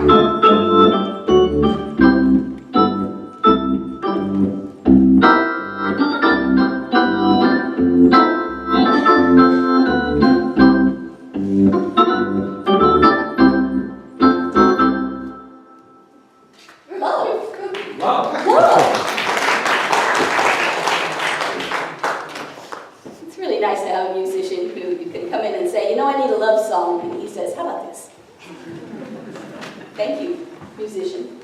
It's really nice to have a musician who you can come in and say, you know, I need a love song. And he says, how about this? Thank you, musician.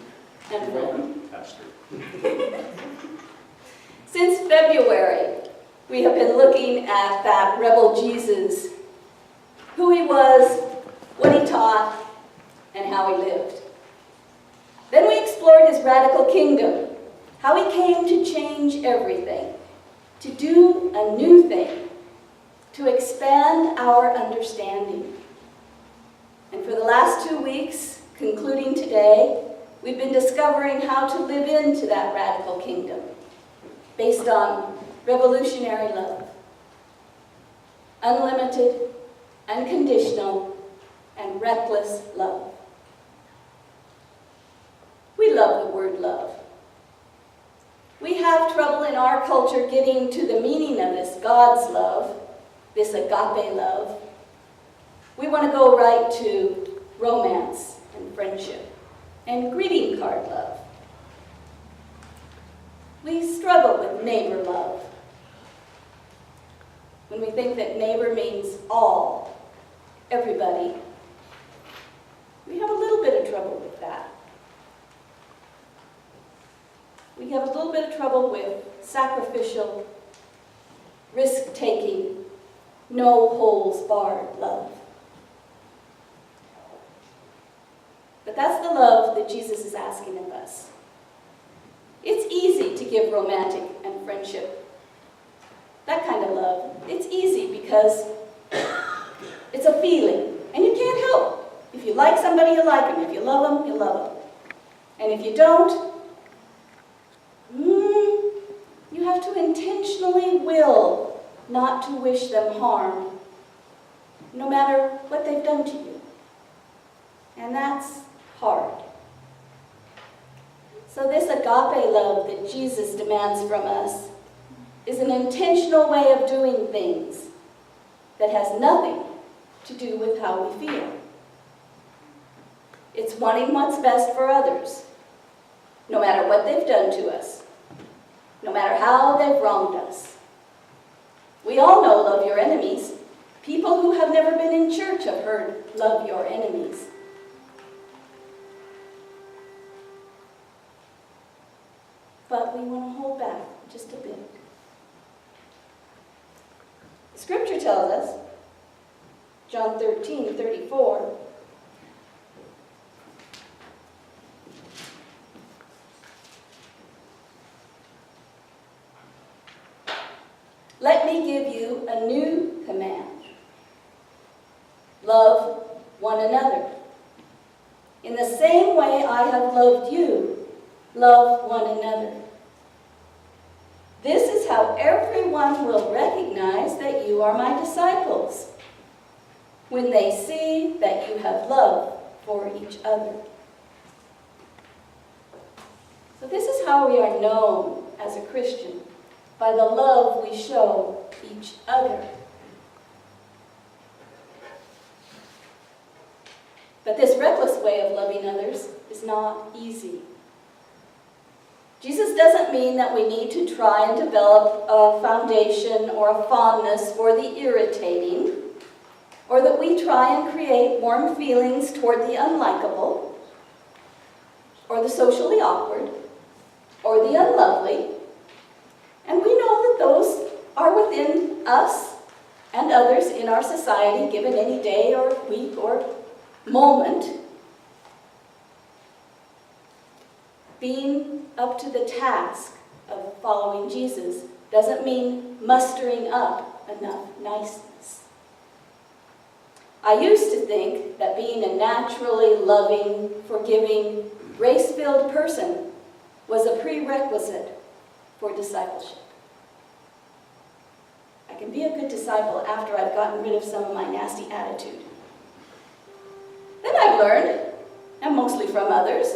And welcome. Since February, we have been looking at that rebel Jesus, who he was, what he taught, and how he lived. Then we explored his radical kingdom, how he came to change everything, to do a new thing, to expand our understanding. And for the last 2 weeks, concluding today, we've been discovering how to live into that radical kingdom based on revolutionary love. Unlimited, unconditional, and reckless love. We love the word love. We have trouble in our culture getting to the meaning of this God's love, this agape love. We want to go right to romance and friendship and greeting card love. We struggle with neighbor love. When we think that neighbor means all, everybody, we have a little bit of trouble with that. We have a little bit of trouble with sacrificial, risk-taking, no-holes-barred love. But that's the love that Jesus is asking of us. It's easy to give romantic and friendship. That kind of love. It's easy because it's a feeling, and you can't help. If you like somebody, you like them. If you love them, you love them. And if you don't, you have to intentionally will not to wish them harm, no matter what they've done to you. And that's hard. So this agape love that Jesus demands from us is an intentional way of doing things that has nothing to do with how we feel. It's wanting what's best for others, no matter what they've done to us, no matter how they've wronged us. We all know love your enemies. People who have never been in church have heard love your enemies. But we want to hold back just a bit. Scripture tells us, John 13:34, let me give you a new command. Love one another. In the same way I have loved you, love one another. This is how everyone will recognize that you are my disciples, when they see that you have love for each other. So this is how we are known as a Christian, by the love we show each other. But this reckless way of loving others is not easy. Jesus doesn't mean that we need to try and develop a foundation or a fondness for the irritating, or that we try and create warm feelings toward the unlikable, or the socially awkward, or the unlovely. And we know that those are within us and others in our society, given any day or week or moment. Being up to the task of following Jesus doesn't mean mustering up enough niceness. I used to think that being a naturally loving, forgiving, grace-filled person was a prerequisite for discipleship. I can be a good disciple after I've gotten rid of some of my nasty attitude. Then I've learned, and mostly from from others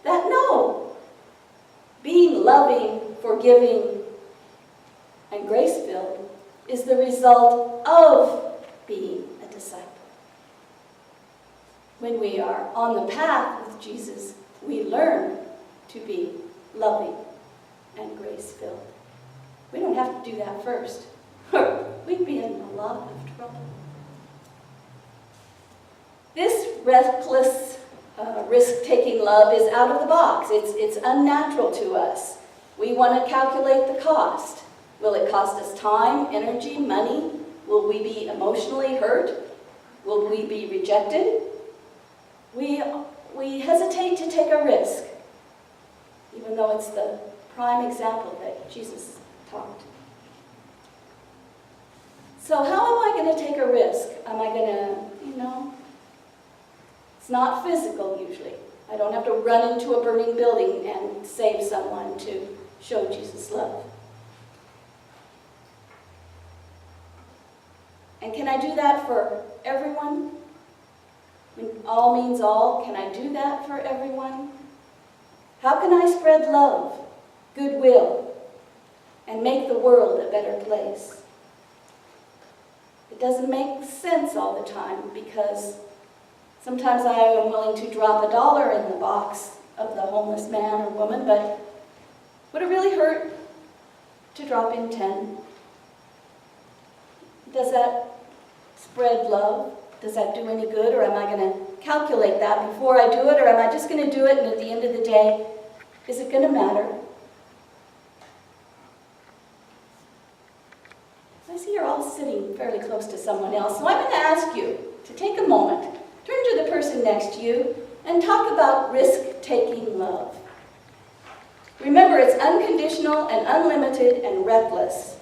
that know being loving, forgiving, and grace-filled is the result of being a disciple. When we are on the path with Jesus, we learn to be loving and grace-filled. We don't have to do that first. We'd be in a lot of trouble. This reckless, risk-taking love is out of the box. It's unnatural to us. We want to calculate the cost. Will it cost us time, energy, money? Will we be emotionally hurt? Will we be rejected? We hesitate to take a risk, even though it's the prime example that Jesus taught. So how am I going to take a risk? Am I going to, it's not physical usually. I don't have to run into a burning building and save someone to show Jesus' love. And can I do that for everyone? When all means all, can I do that for everyone? How can I spread love, goodwill, and make the world a better place? It doesn't make sense all the time because sometimes I am willing to drop $1 in the box of the homeless man or woman, but would it really hurt to drop in 10? Does that spread love? Does that do any good? Or am I going to calculate that before I do it? Or am I just going to do it and at the end of the day, is it going to matter? I see you're all sitting fairly close to someone else, so I'm going to ask you to take a moment, turn to the person next to you, and talk about risk-taking love. Remember, it's unconditional and unlimited and reckless.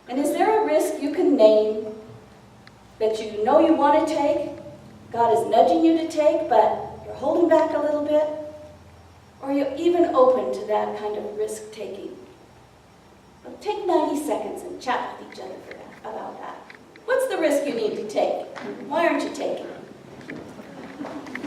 And is there a risk you can name that you know you want to take, God is nudging you to take, but you're holding back a little bit? Or are you even open to that kind of risk-taking? Well, take 90 seconds and chat with each other about that. What's the risk you need to take? Why aren't you taking it?